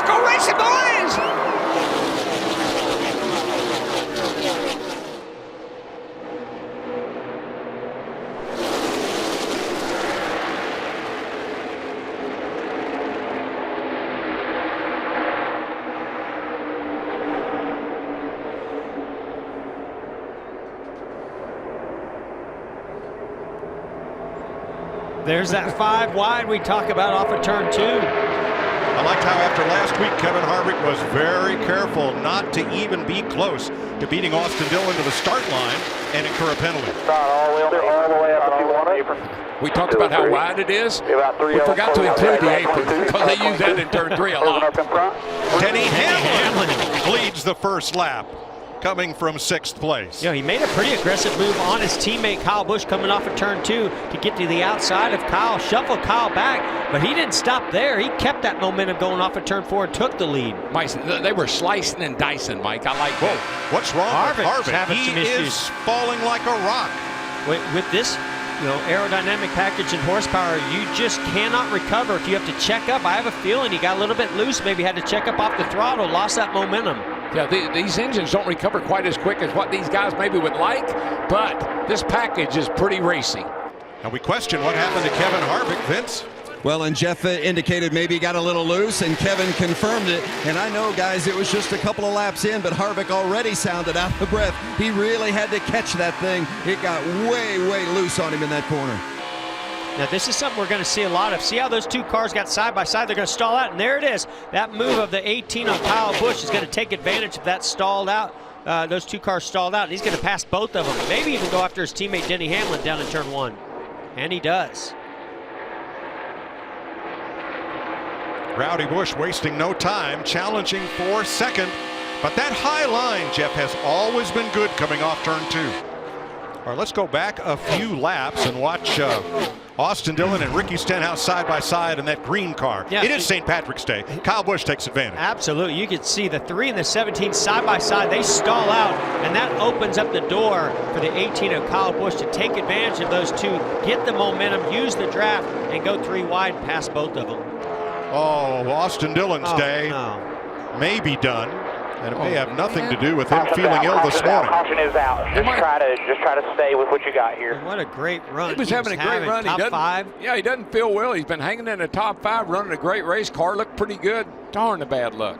go racing, boys! There's that 5 wide we talk about off of turn 2. I liked how after last week, Kevin Harvick was very careful not to even be close to beating Austin Dillon to the start line and incur a penalty. All the way up to apron. We talked about how wide it is. We forgot to include the apron because they use that in turn 3 a lot. Denny Hamlin leads the first lap, coming from 6th place. You know, he made a pretty aggressive move on his teammate Kyle Busch coming off of turn 2 to get to the outside of Kyle, shuffle Kyle back, but he didn't stop there. He kept that momentum going off of turn 4 and took the lead. Mike, they were slicing and dicing, Mike. I like that. What's wrong with Harvick? He is falling like a rock. With this, you know, aerodynamic package and horsepower, you just cannot recover if you have to check up. I have a feeling he got a little bit loose, maybe had to check up off the throttle, lost that momentum. Yeah, these engines don't recover quite as quick as what these guys maybe would like, but this package is pretty racy. And we question what happened to Kevin Harvick, Vince. Well, and Jeff indicated maybe he got a little loose, and Kevin confirmed it. And I know, guys, it was just a couple of laps in, but Harvick already sounded out of breath. He really had to catch that thing. It got way, way loose on him in that corner. Now, this is something we're going to see a lot of. See how those two cars got side by side? They're going to stall out, and there it is. That move of the 18 on Kyle Busch is going to take advantage of that stalled out. Those two cars stalled out, and he's going to pass both of them. Maybe even go after his teammate Denny Hamlin down in turn 1. And he does. Rowdy Busch wasting no time, challenging for 2nd. But that high line, Jeff, has always been good coming off turn 2. All right, let's go back a few laps and watch Austin Dillon and Ricky Stenhouse side by side in that green car. Yeah, it is St. Patrick's Day. Kyle Busch takes advantage. Absolutely. You can see the 3 and the 17 side by side. They stall out, and that opens up the door for the 18 of Kyle Busch to take advantage of those two, get the momentum, use the draft, and go 3 wide past both of them. Oh, Austin Dillon's day may be done. And it may have nothing to do with him feeling ill this morning. Caution is out. Just try to stay with what you got here. And what a great run. He was having a great run. Top 5. Yeah, he doesn't feel well. He's been hanging in the top 5, running a great race. Car looked pretty good. Darn the bad luck.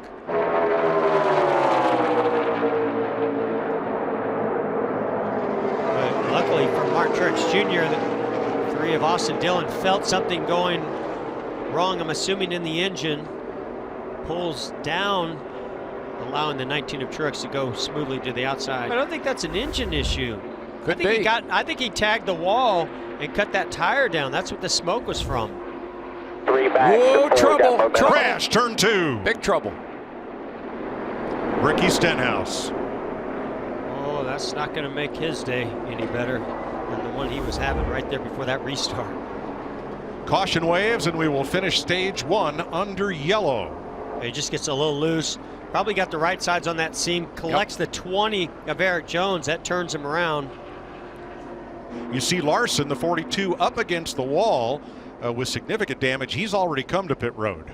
But luckily for Mark Truex Jr., the 3 of Austin Dillon felt something going wrong, I'm assuming in the engine. Pulls down, allowing the 19 of Truex to go smoothly to the outside. I don't think that's an engine issue. Could be. I think he tagged the wall and cut that tire down. That's what the smoke was from. 3 back. Whoa, trouble. Crash, turn 2. Big trouble. Ricky Stenhouse. Oh, that's not going to make his day any better than the one he was having right there before that restart. Caution waves, and we will finish stage 1 under yellow. He just gets a little loose. Probably got the right sides on that seam. Collects the 20 of Eric Jones. That turns him around. You see Larson, the 42, up against the wall with significant damage. He's already come to pit road.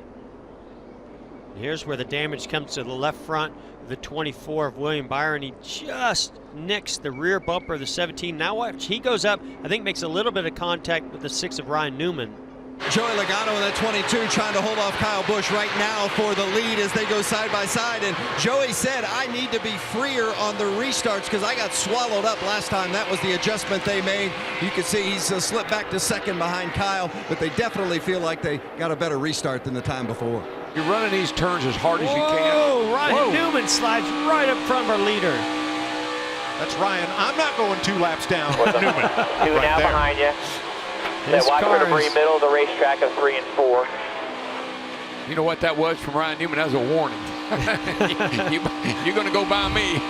Here's where the damage comes to the left front of the 24 of William Byron. He just nicks the rear bumper of the 17. Now watch, he goes up, I think makes a little bit of contact with the 6 of Ryan Newman. Joey Logano in that 22 trying to hold off Kyle Busch right now for the lead as they go side by side. And Joey said, I need to be freer on the restarts because I got swallowed up last time. That was the adjustment they made. You can see he's slipped back to 2nd behind Kyle, but they definitely feel like they got a better restart than the time before. You're running these turns as hard as you can. Oh, Ryan Newman slides right up front of our leader. That's Ryan. I'm not going 2 laps down. Newman. 2 now behind you. That wide debris middle of the racetrack of 3 and 4. You know what that was from Ryan Newman? That was a warning. You're going to go by me.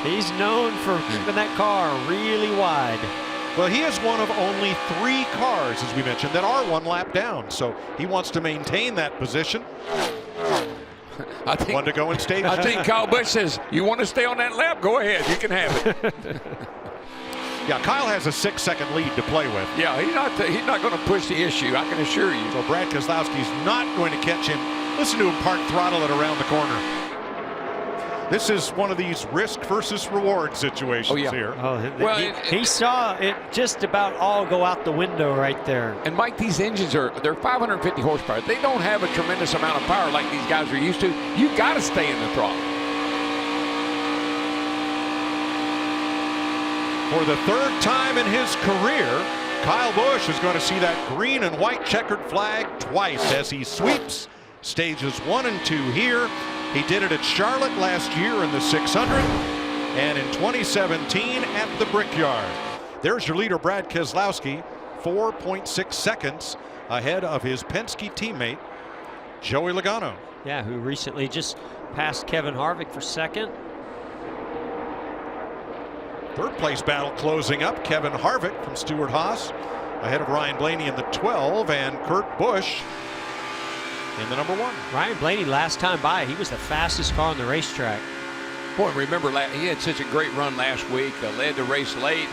He's known for keeping that car really wide. Well, he is one of only 3 cars, as we mentioned, that are 1 lap down. So he wants to maintain that position. I think, one to go in stage. I think Kyle Busch says, you want to stay on that lap? Go ahead. You can have it. Yeah, Kyle has a 6-second lead to play with. Yeah, he's not going to push the issue, I can assure you. So Brad Keselowski's not going to catch him Listen to him park throttle it around the corner. This is one of these risk versus reward situations here. Oh, he saw it just about all go out the window right there. And Mike, these engines they're 550 horsepower. They don't have a tremendous amount of power like these guys are used to. You got to stay in the throttle. For the third time in his career, Kyle Busch is going to see that green and white checkered flag twice as he sweeps stages 1 and 2 here. He did it at Charlotte last year in the 600 and in 2017 at the Brickyard. There's your leader, Brad Keselowski, 4.6 seconds ahead of his Penske teammate, Joey Logano. Yeah, who recently just passed Kevin Harvick for second. Third place battle closing up. Kevin Harvick from Stewart Haas ahead of Ryan Blaney in the 12 and Kurt Busch in the number 1. Ryan Blaney last time by, he was the fastest car on the racetrack. Boy, remember he had such a great run last week. Led the race late,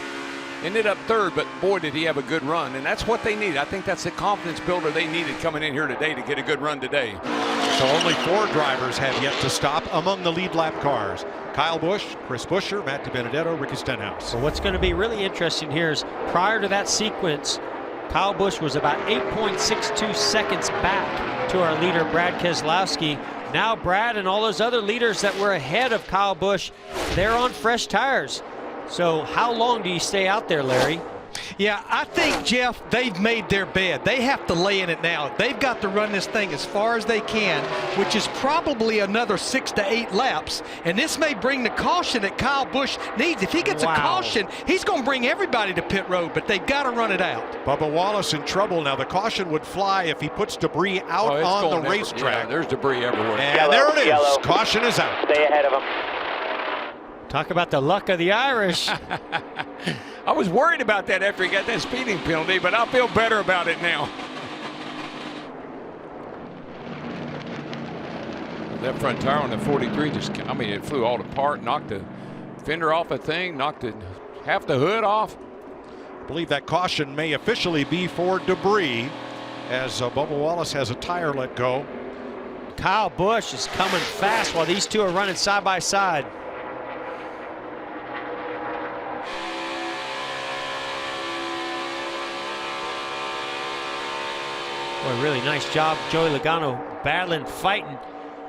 ended up third, but boy did he have a good run, and that's what they need. I think that's the confidence builder they needed coming in here today to get a good run today. So only 4 drivers have yet to stop among the lead lap cars. Kyle Busch, Chris Buescher, Matt DiBenedetto, Ricky Stenhouse. So what's going to be really interesting here is prior to that sequence, Kyle Busch was about 8.62 seconds back to our leader, Brad Keselowski. Now Brad and all those other leaders that were ahead of Kyle Busch, they're on fresh tires. So how long do you stay out there, Larry? Yeah, I think, Jeff, they've made their bed. They have to lay in it now. They've got to run this thing as far as they can, which is probably another 6 to 8 laps. And this may bring the caution that Kyle Busch needs. If he gets a caution, he's going to bring everybody to pit road, but they've got to run it out. Bubba Wallace in trouble. Now the caution would fly if he puts debris out on the racetrack. Yeah, there's debris everywhere. And there it is. Yellow. Caution is out. Stay ahead of him. Talk about the luck of the Irish. I was worried about that after he got that speeding penalty, but I feel better about it now. That front tire on the 43 it flew all apart, knocked the fender off a thing, knocked half the hood off. I believe that caution may officially be for debris as Bubba Wallace has a tire let go. Kyle Busch is coming fast while these two are running side by side. Boy, really nice job, Joey Logano battling, fighting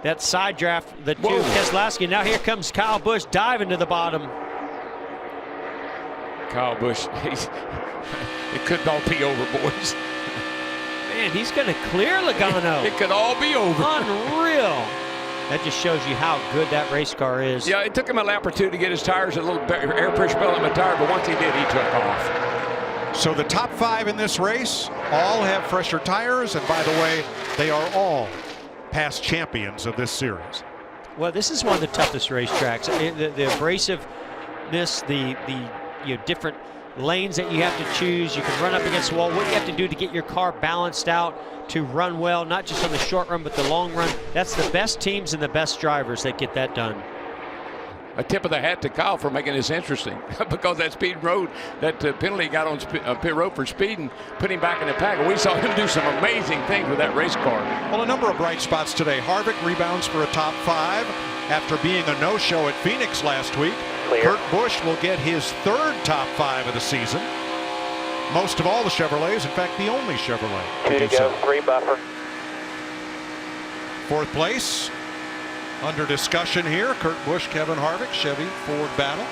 that side draft, the two Keselowski. Now here comes Kyle Busch diving to the bottom. Kyle Busch, it could all be over, boys. Man, he's going to clear Logano. It could all be over. Unreal. That just shows you how good that race car is. Yeah, it took him a lap or two to get his tires, a little air pressure built on the tire, but once he did, he took off. So the top 5 in this race all have fresher tires, and by the way, they are all past champions of this series. Well, this is one of the toughest racetracks. The abrasiveness, the different lanes that you have to choose. You can run up against the wall. What you have to do to get your car balanced out to run well, not just on the short run, but the long run. That's the best teams and the best drivers that get that done. A tip of the hat to Kyle for making this interesting because that speed road, that penalty got on pit road for speeding, put him back in the pack. And we saw him do some amazing things with that race car. Well, a number of bright spots today. Harvick rebounds for a top 5 after being a no-show at Phoenix last week. Clear. Kurt Busch will get his 3rd top 5 of the season. Most of all the Chevrolets, in fact, the only Chevrolet. 2 to go, 3 buffer. 4th place. Under discussion here, Kurt Busch, Kevin Harvick, Chevy Ford battle.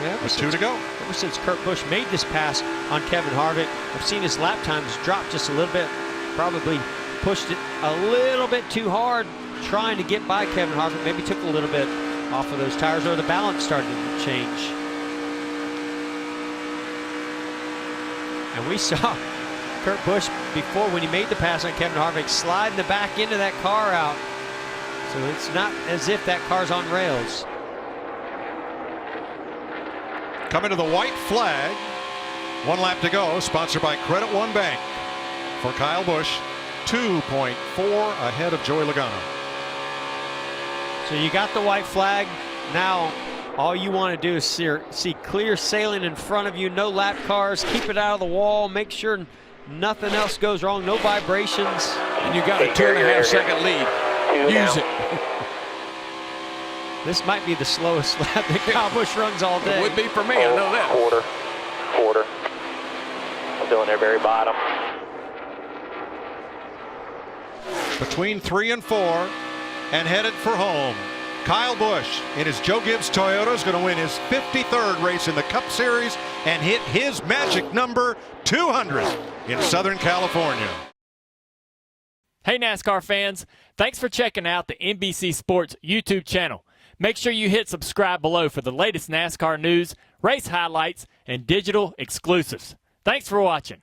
Yeah, with 2 to go. Ever since Kurt Busch made this pass on Kevin Harvick, I've seen his lap times drop just a little bit. Probably pushed it a little bit too hard trying to get by Kevin Harvick. Maybe took a little bit off of those tires, or the balance started to change. And we saw Kurt Busch before, when he made the pass on Kevin Harvick, sliding the back end of that car out. So it's not as if that car's on rails. Coming to the white flag. 1 lap to go. Sponsored by Credit One Bank. For Kyle Busch, 2.4 ahead of Joey Logano. So you got the white flag. Now all you want to do is see clear sailing in front of you. No lap cars. Keep it out of the wall. Make sure nothing else goes wrong. No vibrations. And you got a 2.5-second lead. Use it. This might be the slowest lap that Kyle Busch runs all day. It would be for me, I know that. Quarter. Still in their very bottom. Between 3 and 4 and headed for home. Kyle Busch in his Joe Gibbs Toyota is going to win his 53rd race in the Cup Series and hit his magic number 200 in Southern California. Hey NASCAR fans, thanks for checking out the NBC Sports YouTube channel. Make sure you hit subscribe below for the latest NASCAR news, race highlights, and digital exclusives. Thanks for watching.